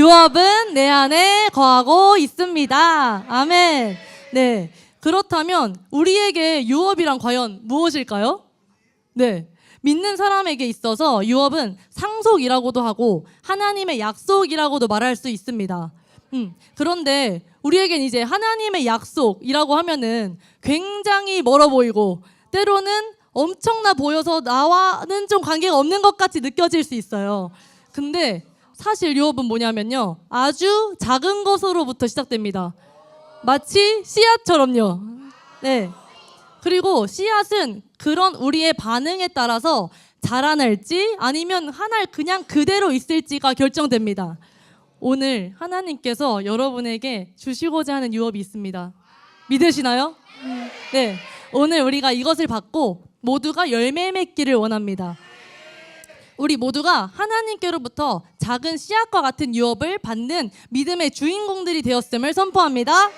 유업은 내 안에 거하고 있습니다. 아멘. 네. 그렇다면 우리에게 유업이란 과연 무엇일까요? 네. 믿는 사람에게 있어서 유업은 상속이라고도 하고 하나님의 약속이라고도 말할 수 있습니다. 그런데 우리에겐 이제 하나님의 약속이라고 하면은 굉장히 멀어 보이고 때로는 엄청나 보여서 나와는 좀 관계가 없는 것 같이 느껴질 수 있어요. 근데 사실 유업은 뭐냐면요, 아주 작은 것으로부터 시작됩니다. 마치 씨앗처럼요. 네. 그리고 씨앗은 그런 우리의 반응에 따라서 자라날지 아니면 하나 그냥 그대로 있을지가 결정됩니다. 오늘 하나님께서 여러분에게 주시고자 하는 유업이 있습니다. 믿으시나요? 네. 오늘 우리가 이것을 받고 모두가 열매 맺기를 원합니다. 우리 모두가 하나님께로부터 작은 씨앗과 같은 유업을 받는 믿음의 주인공들이 되었음을 선포합니다.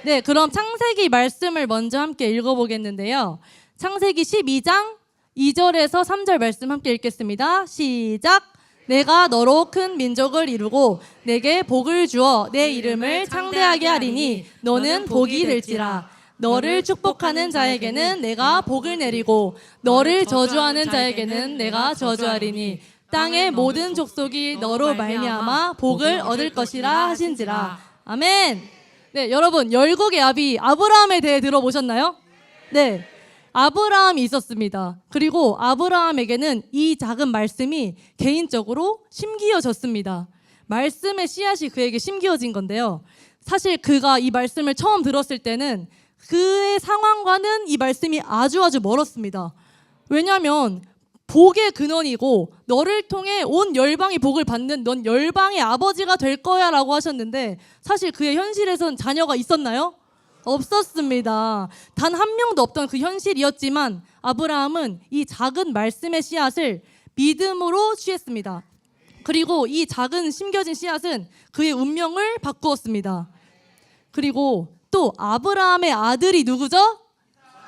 네, 그럼 창세기 말씀을 먼저 함께 읽어보겠는데요. 창세기 12장 2절에서 3절 말씀 함께 읽겠습니다. 시작! 내가 너로 큰 민족을 이루고 내게 복을 주어 내 이름을 창대하게 하리니 너는 복이 될지라. 너를 축복하는 자에게는 내가 복을 내리고 너를 저주하는 자에게는 내가 저주하리니 땅의 모든 족속이 너로 말미암아 복을 얻을 것이라 하신지라. 아멘. 네, 여러분 열국의 아비 아브라함에 대해 들어보셨나요? 네, 아브라함이 있었습니다. 그리고 아브라함에게는 이 작은 말씀이 개인적으로 심기어졌습니다. 말씀의 씨앗이 그에게 심기어진 건데요. 사실 그가 이 말씀을 처음 들었을 때는 그의 상황과는 이 말씀이 아주 멀었습니다. 왜냐하면 복의 근원이고 너를 통해 온 열방이 복을 받는 넌 열방의 아버지가 될 거야 라고 하셨는데 사실 그의 현실에선 자녀가 있었나요? 없었습니다. 단 한 명도 없던 그 현실이었지만 아브라함은 이 작은 말씀의 씨앗을 믿음으로 취했습니다. 그리고 이 작은 심겨진 씨앗은 그의 운명을 바꾸었습니다. 그리고 또 아브라함의 아들이 누구죠?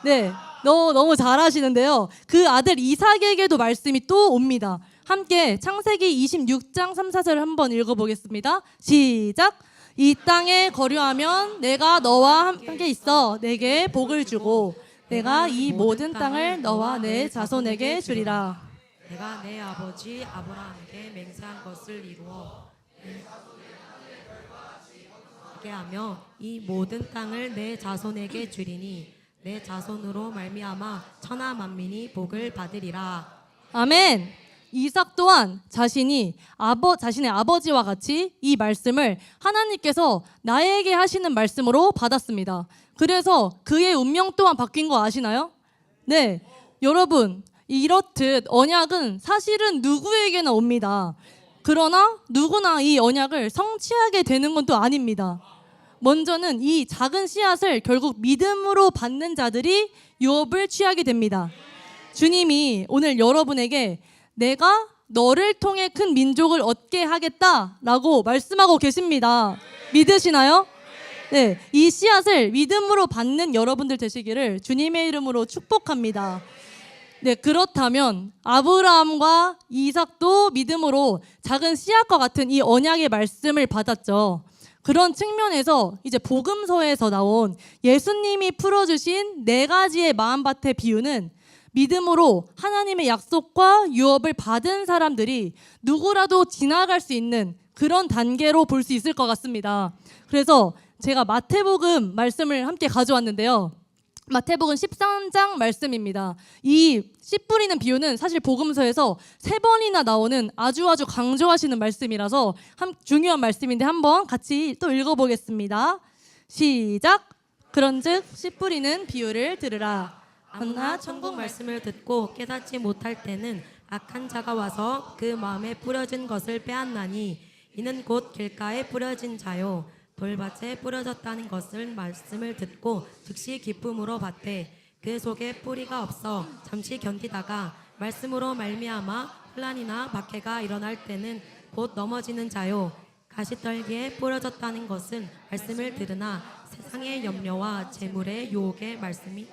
네, 너무 잘하시는데요. 그 아들 이삭에게도 말씀이 또 옵니다. 함께 창세기 26장 3, 4절 한번 읽어보겠습니다. 시작! 이 땅에 거류하면 내가 너와 함께 있어 내게 복을 주고 내가 이 모든 땅을 너와 내 자손에게 주리라. 내가 내 아버지 아브라함에게 맹세한 것을 이루어 게 하며 이 모든 땅을 내 자손에게 주리니 내 자손으로 말미암아 천하 만민이 복을 받으리라. 아멘. 이삭 또한 자신의 아버지와 같이 이 말씀을 하나님께서 나에게 하시는 말씀으로 받았습니다. 그래서 그의 운명 또한 바뀐 거 아시나요? 네, 여러분 이렇듯 언약은 사실은 누구에게나 옵니다. 그러나 누구나 이 언약을 성취하게 되는 건 또 아닙니다. 먼저는 이 작은 씨앗을 결국 믿음으로 받는 자들이 유업을 취하게 됩니다. 주님이 오늘 여러분에게 내가 너를 통해 큰 민족을 얻게 하겠다라고 말씀하고 계십니다. 믿으시나요? 네, 이 씨앗을 믿음으로 받는 여러분들 되시기를 주님의 이름으로 축복합니다. 네, 그렇다면 아브라함과 이삭도 믿음으로 작은 씨앗과 같은 이 언약의 말씀을 받았죠. 그런 측면에서 이제 복음서에서 나온 예수님이 풀어주신 4가지의 마음밭의 비유는 믿음으로 하나님의 약속과 유업을 받은 사람들이 누구라도 지나갈 수 있는 그런 단계로 볼 수 있을 것 같습니다. 그래서 제가 마태복음 말씀을 함께 가져왔는데요. 마태복음 13장 말씀입니다. 이 씨 뿌리는 비유는 사실 복음서에서 3번이나 나오는 아주 강조하시는 말씀이라서 중요한 말씀인데 한번 같이 또 읽어보겠습니다. 시작! 그런즉 씨 뿌리는 비유를 들으라. 아무나 천국 말씀을 듣고 깨닫지 못할 때는 악한 자가 와서 그 마음에 뿌려진 것을 빼앗나니 이는 곧 길가에 뿌려진 자요 돌밭에 뿌려졌다는 것을 말씀을 듣고 즉시 기쁨으로 받되 그 속에 뿌리가 없어 잠시 견디다가 말씀으로 말미암아 혼란이나 박해가 일어날 때는 곧 넘어지는 자요 가시떨기에 뿌려졌다는 것은 말씀을 들으나 세상의 염려와 재물의 유혹의 말씀이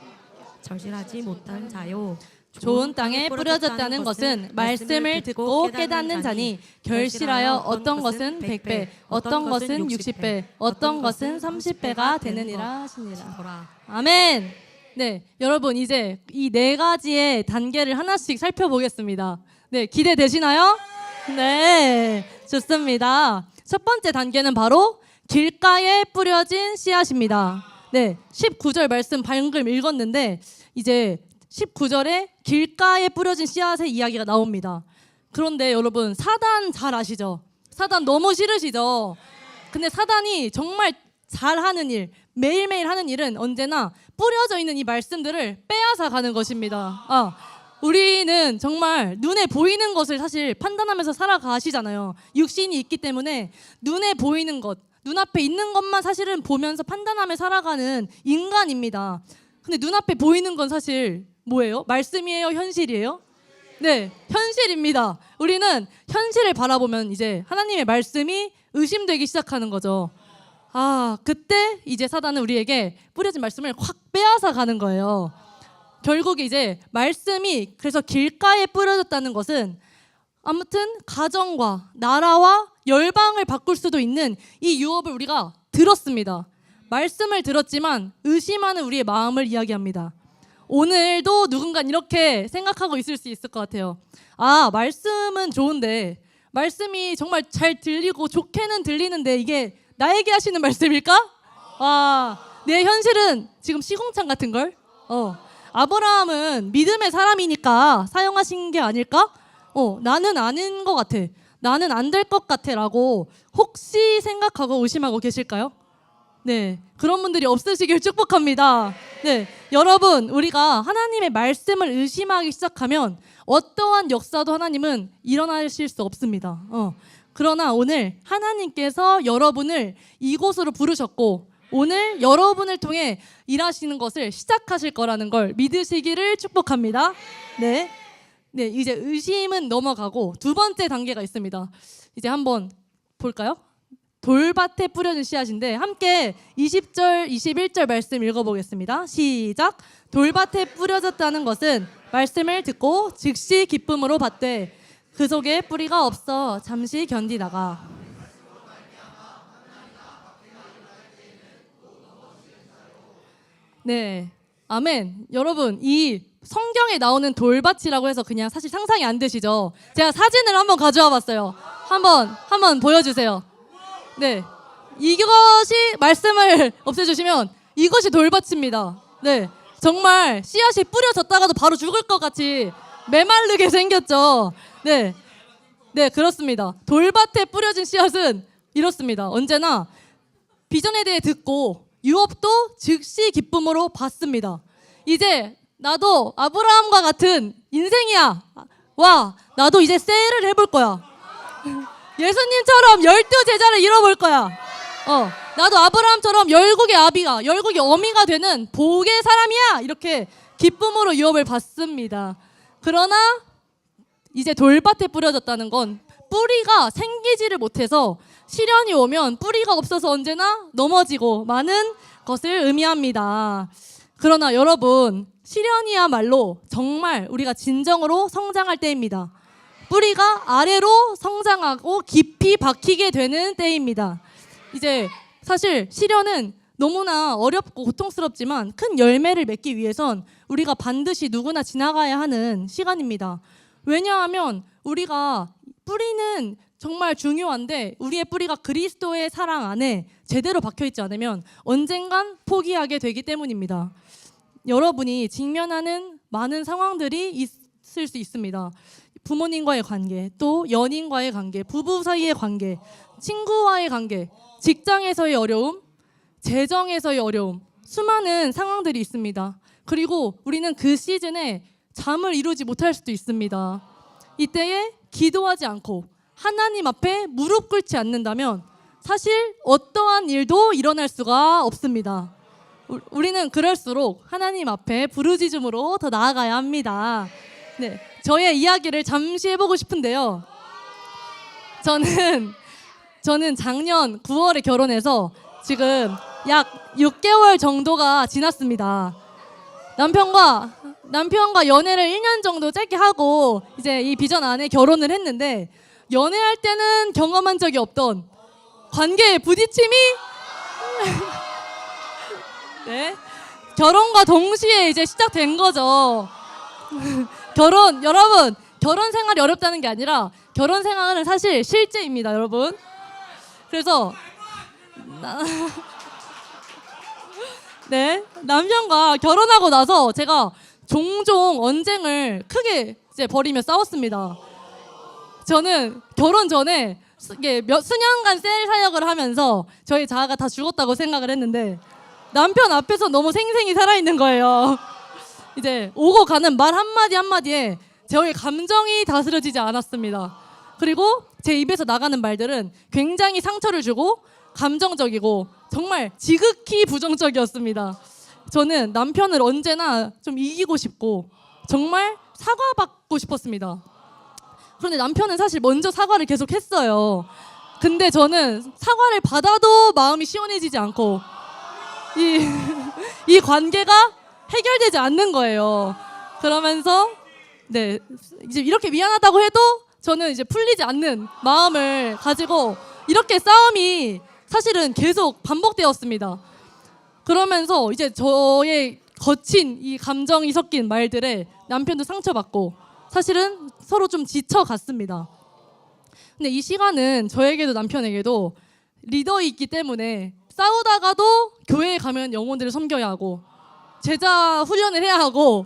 절실하지 못한 자요. 좋은 땅에 뿌려졌다는 것은 말씀을 듣고 깨닫는 자니 결실하여 어떤 것은 100배, 어떤 것은 60배, 어떤 것은 30배가 되느니라 하시니라. 아멘. 네, 여러분 이제 이 네 가지의 단계를 하나씩 살펴보겠습니다. 네, 기대되시나요? 네, 좋습니다. 첫 번째 단계는 바로 길가에 뿌려진 씨앗입니다. 네, 19절 말씀 방금 읽었는데 이제 19절에 길가에 뿌려진 씨앗의 이야기가 나옵니다. 그런데 여러분 사단 잘 아시죠? 사단 너무 싫으시죠? 근데 사단이 정말 잘하는 일, 매일매일 하는 일은 언제나 뿌려져 있는 이 말씀들을 빼앗아 가는 것입니다. 우리는 정말 눈에 보이는 것을 사실 판단하면서 살아가시잖아요. 육신이 있기 때문에 눈에 보이는 것, 눈앞에 있는 것만 사실은 보면서 판단하며 살아가는 인간입니다. 근데 눈앞에 보이는 건 사실 뭐예요? 말씀이에요? 현실이에요? 네, 현실입니다. 우리는 현실을 바라보면 이제 하나님의 말씀이 의심되기 시작하는 거죠. 그때 이제 사단은 우리에게 뿌려진 말씀을 확 빼앗아 가는 거예요. 결국 이제 말씀이 그래서 길가에 뿌려졌다는 것은 아무튼 가정과 나라와 열방을 바꿀 수도 있는 이 유업을 우리가 들었습니다. 말씀을 들었지만 의심하는 우리의 마음을 이야기합니다. 오늘도 누군가는 이렇게 생각하고 있을 수 있을 것 같아요. 말씀은 좋은데 말씀이 정말 잘 들리고 좋게는 들리는데 이게 나에게 하시는 말씀일까? 내 현실은 지금 시궁창 같은걸? 아브라함은 믿음의 사람이니까 사용하신 게 아닐까? 나는 아닌 것 같아. 나는 안 될 것 같아 라고 혹시 생각하고 의심하고 계실까요? 네, 그런 분들이 없으시길 축복합니다. 네, 여러분 우리가 하나님의 말씀을 의심하기 시작하면 어떠한 역사도 하나님은 일어나실 수 없습니다. 그러나 오늘 하나님께서 여러분을 이곳으로 부르셨고 오늘 여러분을 통해 일하시는 것을 시작하실 거라는 걸 믿으시기를 축복합니다. 네, 이제 의심은 넘어가고 두 번째 단계가 있습니다. 이제 한번 볼까요? 돌밭에 뿌려진 씨앗인데 함께 20절, 21절 말씀 읽어보겠습니다. 시작. 돌밭에 뿌려졌다는 것은 말씀을 듣고 즉시 기쁨으로 받되 그 속에 뿌리가 없어 잠시 견디다가 네, 아멘. 여러분 이 성경에 나오는 돌밭이라고 해서 그냥 사실 상상이 안 되시죠? 제가 사진을 한번 가져와 봤어요. 한번 보여주세요. 네, 이것이 말씀을 없애주시면 이것이 돌밭입니다. 네, 정말 씨앗이 뿌려졌다가도 바로 죽을 것 같이 메마르게 생겼죠. 네, 그렇습니다. 돌밭에 뿌려진 씨앗은 이렇습니다. 언제나 비전에 대해 듣고 유업도 즉시 기쁨으로 받습니다. 이제 나도 아브라함과 같은 인생이야. 나도 이제 세일을 해볼 거야. 예수님처럼 12제자를 잃어볼 거야. 나도 아브라함처럼 열국의 아비가, 열국의 어미가 되는 복의 사람이야. 이렇게 기쁨으로 유업을 받습니다. 그러나 이제 돌밭에 뿌려졌다는 건 뿌리가 생기지를 못해서 시련이 오면 뿌리가 없어서 언제나 넘어지고 마는 것을 의미합니다. 그러나 여러분, 시련이야말로 정말 우리가 진정으로 성장할 때입니다. 뿌리가 아래로 성장하고 깊이 박히게 되는 때입니다. 이제 사실 시련은 너무나 어렵고 고통스럽지만 큰 열매를 맺기 위해선 우리가 반드시 누구나 지나가야 하는 시간입니다. 왜냐하면 우리가 뿌리는 정말 중요한데 우리의 뿌리가 그리스도의 사랑 안에 제대로 박혀있지 않으면 언젠간 포기하게 되기 때문입니다. 여러분이 직면하는 많은 상황들이 있을 수 있습니다. 부모님과의 관계, 또 연인과의 관계, 부부 사이의 관계, 친구와의 관계, 직장에서의 어려움, 재정에서의 어려움, 수많은 상황들이 있습니다. 그리고 우리는 그 시즌에 잠을 이루지 못할 수도 있습니다. 이때에 기도하지 않고 하나님 앞에 무릎 꿇지 않는다면 사실 어떠한 일도 일어날 수가 없습니다. 우리는 그럴수록 하나님 앞에 부르짖음으로 더 나아가야 합니다. 네, 저의 이야기를 잠시 해보고 싶은데요. 저는 작년 9월에 결혼해서 지금 약 6개월 정도가 지났습니다. 남편과 남편과 연애를 1년 정도 짧게 하고 이제 이 비전 안에 결혼을 했는데 연애할 때는 경험한 적이 없던 관계의 부딪힘이 네. 결혼과 동시에 이제 시작된 거죠. 여러분, 결혼 생활이 어렵다는 게 아니라 결혼 생활은 사실 실제입니다, 여러분. 그래서 네, 남편과 결혼하고 나서 제가 종종 언쟁을 크게 이제 벌이며 싸웠습니다. 저는 결혼 전에 이게 수년간 셀 사역을 하면서 저희 자아가 다 죽었다고 생각을 했는데 남편 앞에서 너무 생생히 살아있는 거예요. 이제 오고 가는 말 한마디 한마디에 저의 감정이 다스려지지 않았습니다. 그리고 제 입에서 나가는 말들은 굉장히 상처를 주고 감정적이고 정말 지극히 부정적이었습니다. 저는 남편을 언제나 좀 이기고 싶고 정말 사과받고 싶었습니다. 그런데 남편은 사실 먼저 사과를 계속 했어요. 근데 저는 사과를 받아도 마음이 시원해지지 않고 이 관계가 해결되지 않는 거예요. 그러면서 네, 이제 이렇게 미안하다고 해도 저는 이제 풀리지 않는 마음을 가지고 이렇게 싸움이 사실은 계속 반복되었습니다. 그러면서 이제 저의 거친 이 감정이 섞인 말들에 남편도 상처받고 사실은 서로 좀 지쳐갔습니다. 근데 이 시간은 저에게도 남편에게도 리더이기 때문에 싸우다가도 교회에 가면 영혼들을 섬겨야 하고 제자 훈련을 해야 하고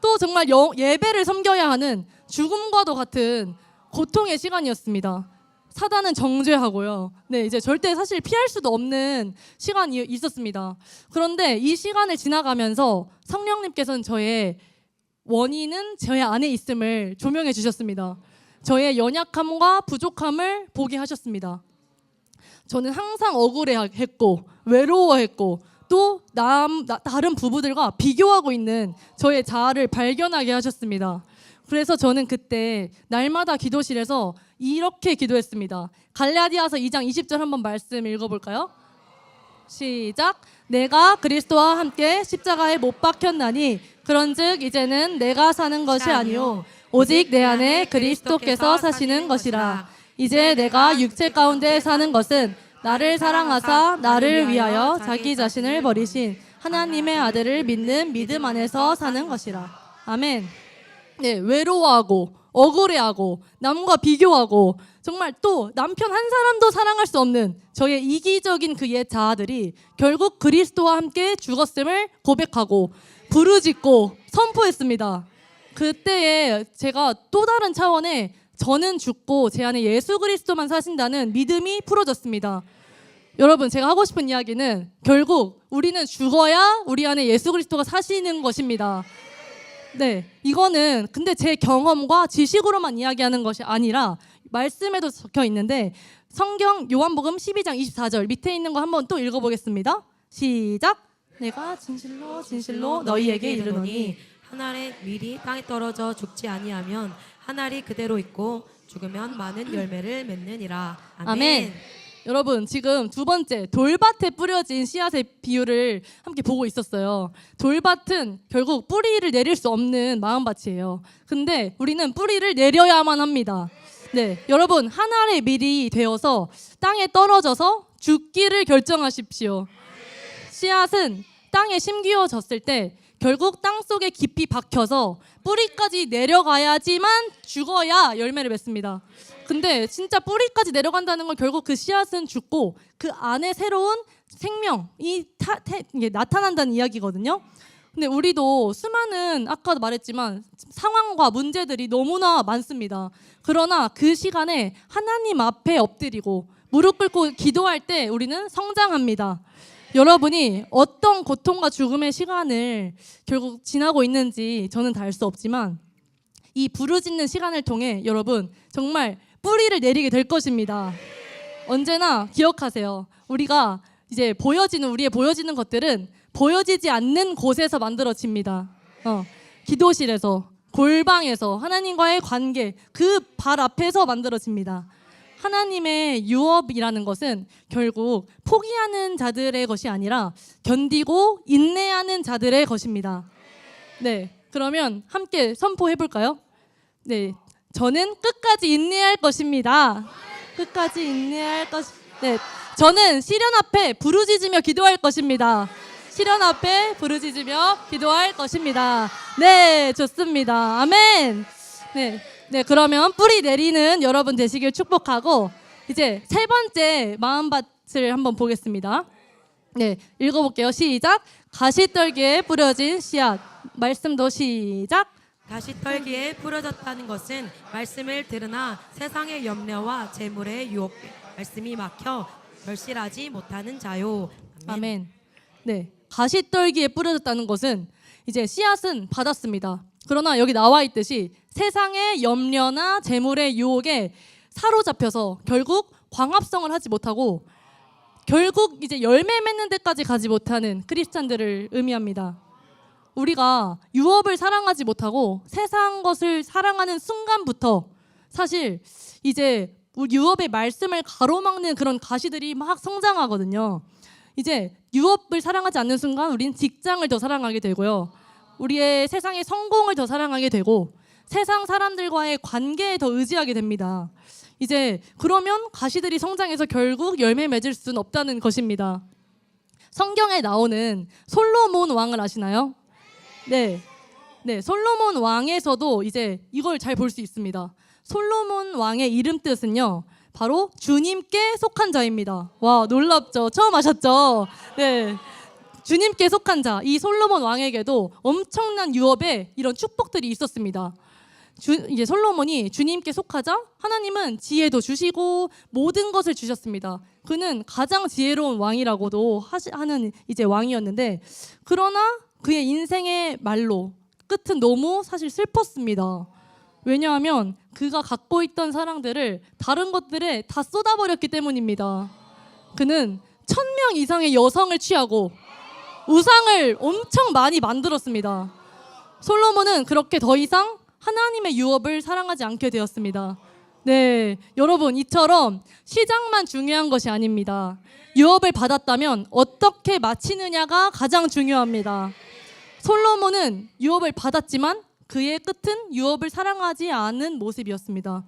또 정말 예배를 섬겨야 하는 죽음과도 같은 고통의 시간이었습니다. 사단은 정죄하고요. 네, 이제 절대 사실 피할 수도 없는 시간이 있었습니다. 그런데 이 시간을 지나가면서 성령님께서는 저의 원인은 저의 안에 있음을 조명해 주셨습니다. 저의 연약함과 부족함을 보게 하셨습니다. 저는 항상 억울해했고 외로워했고 또 다른 부부들과 비교하고 있는 저의 자아를 발견하게 하셨습니다. 그래서 저는 그때 날마다 기도실에서 이렇게 기도했습니다. 갈라디아서 2장 20절 한번 말씀 읽어볼까요? 시작. 내가 그리스도와 함께 십자가에 못 박혔나니 그런즉 이제는 내가 사는 것이 아니요 오직 내 안에 그리스도께서 사시는 것이라. 이제 내가 육체 가운데 사는 것은 나를 사랑하사 나를 위하여 자기 자신을 버리신 하나님의 아들을 믿는 믿음 안에서 사는 것이라. 아멘. 네, 외로워하고 억울해하고 남과 비교하고 정말 또 남편 한 사람도 사랑할 수 없는 저의 이기적인 그 옛 자아들이 결국 그리스도와 함께 죽었음을 고백하고 부르짖고 선포했습니다. 그때에 제가 또 다른 차원의 저는 죽고 제 안에 예수 그리스도만 사신다는 믿음이 풀어졌습니다. 여러분, 제가 하고 싶은 이야기는 결국 우리는 죽어야 우리 안에 예수 그리스도가 사시는 것입니다. 네, 이거는 근데 제 경험과 지식으로만 이야기하는 것이 아니라 말씀에도 적혀 있는데 성경 요한복음 12장 24절 밑에 있는 거 한번 또 읽어보겠습니다. 시작. 내가 진실로 진실로 너희에게 이르노니 한 알의 밀이 땅에 떨어져 죽지 아니하면 한 알이 그대로 있고 죽으면 많은 열매를 맺느니라. 아멘. 여러분, 지금 두 번째 돌밭에 뿌려진 씨앗의 비유를 함께 보고 있었어요. 돌밭은 결국 뿌리를 내릴 수 없는 마음밭이에요. 근데 우리는 뿌리를 내려야만 합니다. 네, 여러분, 한 알의 밀이 되어서 땅에 떨어져서 죽기를 결정하십시오. 씨앗은 땅에 심기어졌을 때 결국 땅 속에 깊이 박혀서 뿌리까지 내려가야지만 죽어야 열매를 맺습니다. 근데 진짜 뿌리까지 내려간다는 건 결국 그 씨앗은 죽고 그 안에 새로운 생명이 나타난다는 이야기거든요. 근데 우리도 수많은 아까도 말했지만 상황과 문제들이 너무나 많습니다. 그러나 그 시간에 하나님 앞에 엎드리고 무릎 꿇고 기도할 때 우리는 성장합니다. 여러분이 어떤 고통과 죽음의 시간을 결국 지나고 있는지 저는 다 알 수 없지만 이 부르짖는 시간을 통해 여러분 정말 뿌리를 내리게 될 것입니다. 언제나 기억하세요. 우리가 이제 우리의 보여지는 것들은 보여지지 않는 곳에서 만들어집니다. 기도실에서, 골방에서, 하나님과의 관계, 그 발 앞에서 만들어집니다. 하나님의 유업이라는 것은 결국 포기하는 자들의 것이 아니라 견디고 인내하는 자들의 것입니다. 네, 그러면 함께 선포해 볼까요? 네, 저는 끝까지 인내할 것입니다. 끝까지 인내할 것. 네, 저는 시련 앞에 부르짖으며 기도할 것입니다. 시련 앞에 부르짖으며 기도할 것입니다. 네, 좋습니다. 아멘. 네, 그러면 뿌리 내리는 여러분 되시길 축복하고 이제 세 번째 마음밭을 한번 보겠습니다. 네, 읽어볼게요. 시작. 가시떨기에 뿌려진 씨앗. 말씀도 시작. 가시떨기에 부러졌다는 것은 말씀을 들으나 세상의 염려와 재물의 유혹 말씀이 막혀 결실하지 못하는 자요. 아멘. 네, 가시떨기에 뿌려졌다는 것은 이제 씨앗은 받았습니다. 그러나 여기 나와 있듯이 세상의 염려나 재물의 유혹에 사로잡혀서 결국 광합성을 하지 못하고 결국 이제 열매 맺는 데까지 가지 못하는 크리스찬들을 의미합니다. 우리가 유업을 사랑하지 못하고 세상 것을 사랑하는 순간부터 사실 이제 유업의 말씀을 가로막는 그런 가시들이 막 성장하거든요. 이제 유업을 사랑하지 않는 순간 우리는 직장을 더 사랑하게 되고요. 우리의 세상의 성공을 더 사랑하게 되고 세상 사람들과의 관계에 더 의지하게 됩니다. 이제 그러면 가시들이 성장해서 결국 열매 맺을 수는 없다는 것입니다. 성경에 나오는 솔로몬 왕을 아시나요? 네, 솔로몬 왕에서도 이제 이걸 잘 볼 수 있습니다. 솔로몬 왕의 이름 뜻은요, 바로 주님께 속한 자입니다. 와, 놀랍죠? 처음 아셨죠? 네, 주님께 속한 자. 이 솔로몬 왕에게도 엄청난 유업에 이런 축복들이 있었습니다. 이제 솔로몬이 주님께 속하자 하나님은 지혜도 주시고 모든 것을 주셨습니다. 그는 가장 지혜로운 왕이라고도 하는 이제 왕이었는데, 그러나 그의 인생의 말로 끝은 너무 사실 슬펐습니다. 왜냐하면 그가 갖고 있던 사랑들을 다른 것들에 다 쏟아버렸기 때문입니다. 그는 1000명 이상의 여성을 취하고 우상을 엄청 많이 만들었습니다. 솔로몬은 그렇게 더 이상 하나님의 유업을 사랑하지 않게 되었습니다. 네, 여러분, 이처럼 시작만 중요한 것이 아닙니다. 유업을 받았다면 어떻게 마치느냐가 가장 중요합니다. 솔로몬은 유업을 받았지만 그의 끝은 유업을 사랑하지 않은 모습이었습니다.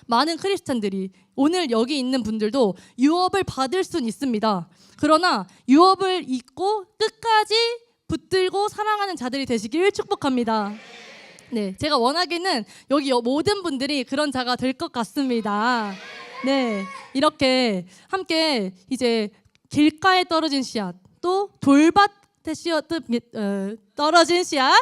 많은 크리스찬들이, 오늘 여기 있는 분들도 유업을 받을 수는 있습니다. 그러나 유업을 잊고 끝까지 붙들고 사랑하는 자들이 되시길 축복합니다. 네, 제가 원하기는 여기 모든 분들이 그런 자가 될 것 같습니다. 네, 이렇게 함께 이제 길가에 떨어진 씨앗, 또 돌밭에 떨어진 씨앗,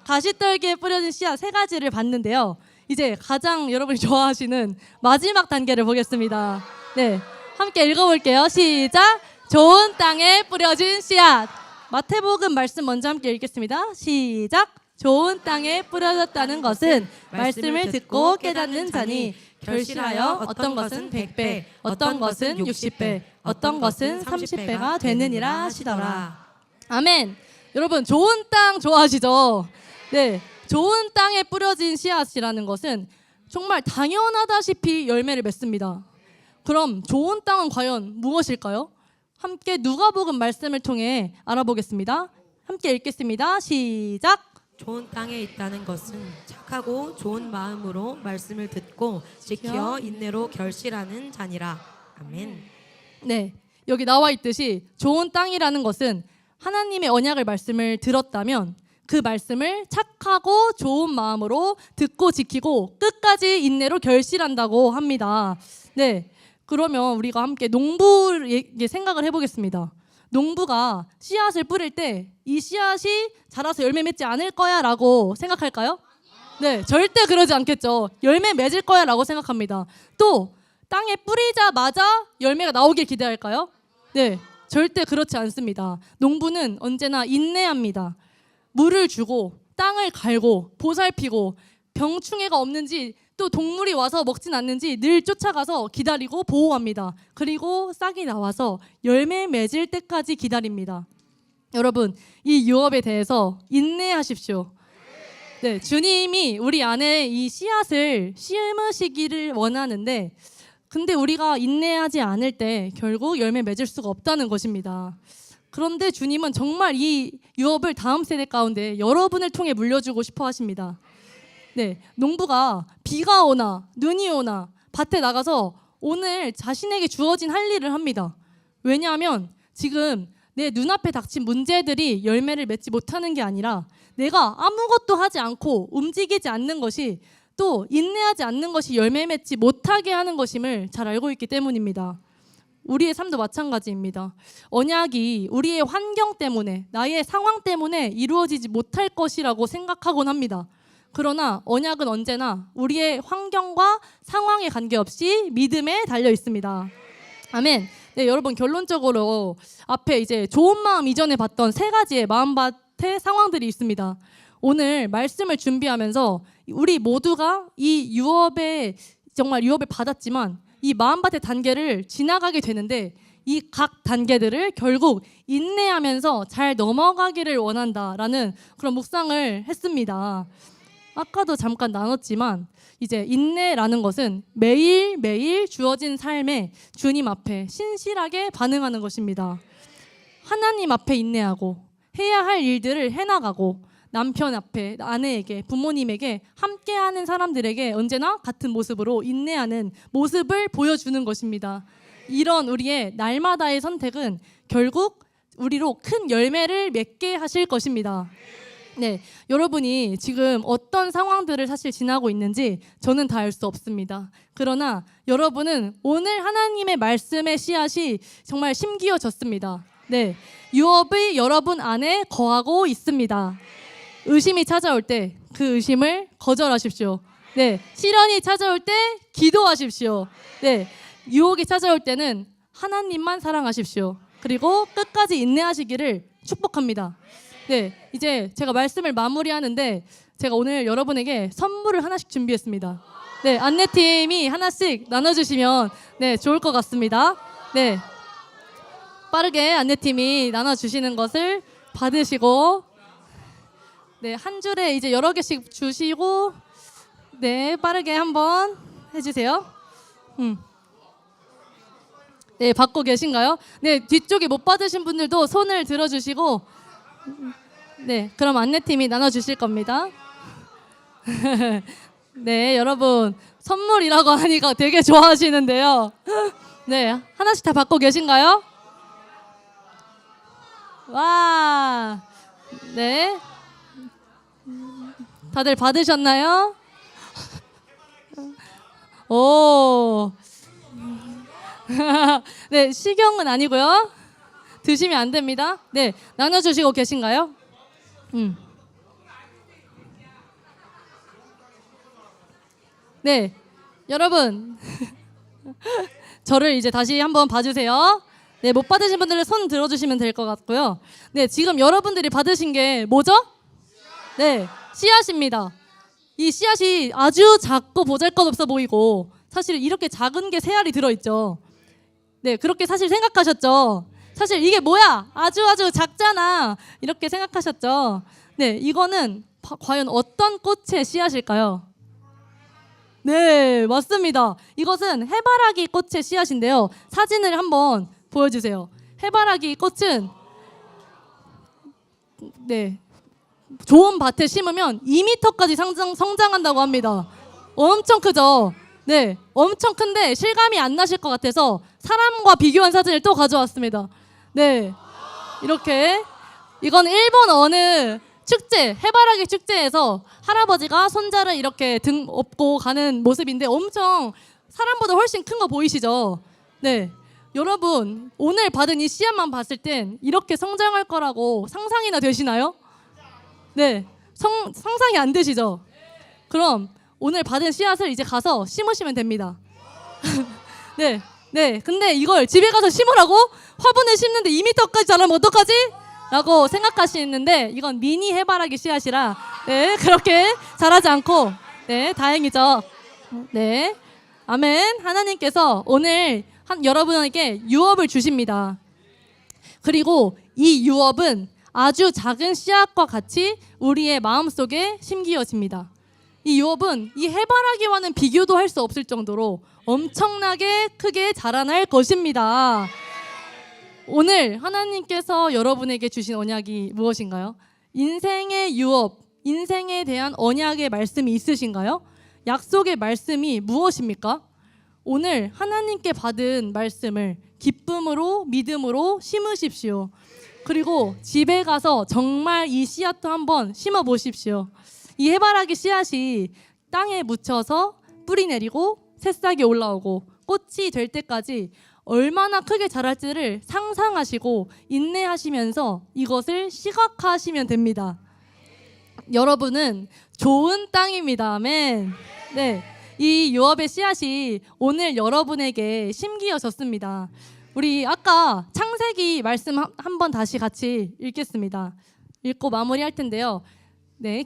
가시떨기에 뿌려진 씨앗 세 가지를 봤는데요. 이제 가장 여러분이 좋아하시는 마지막 단계를 보겠습니다. 네, 함께 읽어볼게요. 시작. 좋은 땅에 뿌려진 씨앗. 마태복음 말씀 먼저 함께 읽겠습니다. 시작. 좋은 땅에 뿌려졌다는 것은 말씀을 듣고 깨닫는 자니 결실하여 어떤 것은 100배, 어떤 것은 60배, 어떤 것은 30배가 되느니라 하시더라. 아멘. 여러분, 좋은 땅 좋아하시죠? 네, 좋은 땅에 뿌려진 씨앗이라는 것은 정말 당연하다시피 열매를 맺습니다. 그럼 좋은 땅은 과연 무엇일까요? 함께 누가복음 말씀을 통해 알아보겠습니다. 함께 읽겠습니다. 시작. 좋은 땅에 있다는 것은 착하고 좋은 마음으로 말씀을 듣고 지켜 인내로 결실하는 자니라. 아멘. 네, 여기 나와 있듯이 좋은 땅이라는 것은 하나님의 언약을 말씀을 들었다면 그 말씀을 착하고 좋은 마음으로 듣고 지키고 끝까지 인내로 결실한다고 합니다. 네, 그러면 우리가 함께 농부의 생각을 해보겠습니다. 농부가 씨앗을 뿌릴 때 이 씨앗이 자라서 열매 맺지 않을 거야 라고 생각할까요? 네, 절대 그러지 않겠죠. 열매 맺을 거야 라고 생각합니다. 또 땅에 뿌리자마자 열매가 나오길 기대할까요? 네, 절대 그렇지 않습니다. 농부는 언제나 인내합니다. 물을 주고 땅을 갈고 보살피고 병충해가 없는지 또 동물이 와서 먹진 않는지 늘 쫓아가서 기다리고 보호합니다. 그리고 싹이 나와서 열매 맺을 때까지 기다립니다. 여러분, 이 유업에 대해서 인내하십시오. 네, 주님이 우리 안에 이 씨앗을 심으시기를 원하는데, 근데 우리가 인내하지 않을 때 결국 열매 맺을 수가 없다는 것입니다. 그런데 주님은 정말 이 유업을 다음 세대 가운데 여러분을 통해 물려주고 싶어 하십니다. 네, 농부가 비가 오나 눈이 오나 밭에 나가서 오늘 자신에게 주어진 할 일을 합니다. 왜냐하면 지금 내 눈앞에 닥친 문제들이 열매를 맺지 못하는 게 아니라 내가 아무것도 하지 않고 움직이지 않는 것이 또 인내하지 않는 것이 열매 맺지 못하게 하는 것임을 잘 알고 있기 때문입니다. 우리의 삶도 마찬가지입니다. 언약이 우리의 환경 때문에 나의 상황 때문에 이루어지지 못할 것이라고 생각하곤 합니다. 그러나 언약은 언제나 우리의 환경과 상황에 관계없이 믿음에 달려 있습니다. 아멘. 네, 여러분 결론적으로 앞에 이제 좋은 마음 이전에 봤던 세 가지의 마음밭의 상황들이 있습니다. 오늘 말씀을 준비하면서 우리 모두가 이 유업에 정말 유업을 받았지만 이 마음밭의 단계를 지나가게 되는데 이 각 단계들을 결국 인내하면서 잘 넘어가기를 원한다라는 그런 묵상을 했습니다. 아까도 잠깐 나눴지만 이제 인내라는 것은 매일매일 주어진 삶에 주님 앞에 신실하게 반응하는 것입니다. 하나님 앞에 인내하고 해야 할 일들을 해나가고 남편 앞에 아내에게 부모님에게 함께하는 사람들에게 언제나 같은 모습으로 인내하는 모습을 보여주는 것입니다. 이런 우리의 날마다의 선택은 결국 우리로 큰 열매를 맺게 하실 것입니다. 네, 여러분이 지금 어떤 상황들을 사실 지나고 있는지 저는 다 알 수 없습니다. 그러나 여러분은 오늘 하나님의 말씀의 씨앗이 정말 심기어졌습니다. 네, 유업이 여러분 안에 거하고 있습니다. 의심이 찾아올 때 그 의심을 거절하십시오. 네, 시련이 찾아올 때 기도하십시오. 네, 유혹이 찾아올 때는 하나님만 사랑하십시오. 그리고 끝까지 인내하시기를 축복합니다. 네, 이제 제가 말씀을 마무리하는데 제가 오늘 여러분에게 선물을 하나씩 준비했습니다. 네, 안내팀이 하나씩 나눠주시면 네, 좋을 것 같습니다. 네, 빠르게 안내팀이 나눠주시는 것을 받으시고 네, 한 줄에 이제 여러 개씩 주시고 네, 빠르게 한번 해주세요. 네, 받고 계신가요? 네, 뒤쪽에 못 받으신 분들도 손을 들어주시고 네, 그럼 안내팀이 나눠주실 겁니다. 네, 여러분 선물이라고 하니까 되게 좋아하시는데요. 네, 하나씩 다 받고 계신가요? 와, 네, 다들 받으셨나요? 오, 네, 식용은 아니고요. 드시면 안 됩니다. 네, 나눠주시고 계신가요? 네, 여러분 저를 이제 다시 한번 봐주세요. 네, 못 받으신 분들은 손 들어주시면 될 것 같고요. 네, 지금 여러분들이 받으신 게 뭐죠? 네, 씨앗입니다. 이 씨앗이 아주 작고 보잘것없어 보이고 사실 이렇게 작은 게 세 알이 들어있죠. 네, 그렇게 사실 생각하셨죠. 사실 이게 뭐야? 아주 작잖아. 이렇게 생각하셨죠. 네, 이거는 과연 어떤 꽃의 씨앗일까요? 네, 맞습니다. 이것은 해바라기 꽃의 씨앗인데요. 사진을 한번 보여주세요. 해바라기 꽃은 네, 좋은 밭에 심으면 2m까지 성장한다고 합니다. 엄청 크죠? 네, 엄청 큰데 실감이 안 나실 것 같아서 사람과 비교한 사진을 또 가져왔습니다. 네, 이렇게 이건 일본 어느 축제, 해바라기 축제에서 할아버지가 손자를 이렇게 등 업고 가는 모습인데 엄청 사람보다 훨씬 큰 거 보이시죠? 네, 여러분 오늘 받은 이 씨앗만 봤을 땐 이렇게 성장할 거라고 상상이나 되시나요? 네, 상상이 안 되시죠? 그럼 오늘 받은 씨앗을 이제 가서 심으시면 됩니다. 네, 네. 근데 이걸 집에 가서 심으라고? 화분에 심는데 2m까지 자라면 어떡하지? 라고 생각하시는데 이건 미니 해바라기 씨앗이라 네, 그렇게 자라지 않고 네, 다행이죠. 네, 아멘. 하나님께서 오늘 여러분에게 유업을 주십니다. 그리고 이 유업은 아주 작은 씨앗과 같이 우리의 마음속에 심기어집니다. 이 유업은 이 해바라기와는 비교도 할 수 없을 정도로 엄청나게 크게 자라날 것입니다. 오늘 하나님께서 여러분에게 주신 언약이 무엇인가요? 인생의 유업, 인생에 대한 언약의 말씀이 있으신가요? 약속의 말씀이 무엇입니까? 오늘 하나님께 받은 말씀을 기쁨으로 믿음으로 심으십시오. 그리고 집에 가서 정말 이 씨앗도 한번 심어 보십시오. 이 해바라기 씨앗이 땅에 묻혀서 뿌리 내리고 새싹이 올라오고 꽃이 될 때까지 얼마나 크게 자랄지를 상상하시고 인내하시면서 이것을 시각화하시면 됩니다. 여러분은 좋은 땅입니다. 아멘. 네, 이 유업의 씨앗이 오늘 여러분에게 심기어졌습니다. 우리 아까 창세기 말씀 한번 다시 같이 읽겠습니다. 읽고 마무리할 텐데요. 네,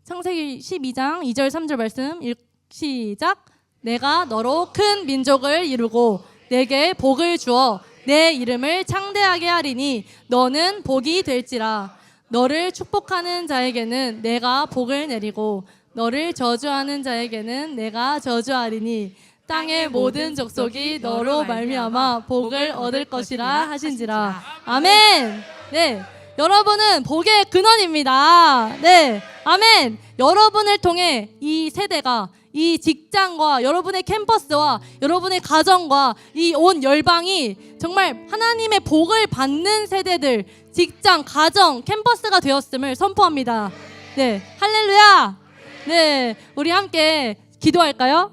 창세기 12장 2절 3절 말씀 시작. 내가 너로 큰 민족을 이루고 내게 복을 주어 내 이름을 창대하게 하리니 너는 복이 될지라. 너를 축복하는 자에게는 내가 복을 내리고 너를 저주하는 자에게는 내가 저주하리니 땅의 모든 족속이 너로 말미암아 복을 얻을 것이라 하신지라. 아멘. 네, 여러분은 복의 근원입니다. 네, 아멘. 여러분을 통해 이 세대가, 이 직장과 여러분의 캠퍼스와 여러분의 가정과 이 온 열방이 정말 하나님의 복을 받는 세대들, 직장, 가정, 캠퍼스가 되었음을 선포합니다. 네, 할렐루야. 네, 우리 함께 기도할까요?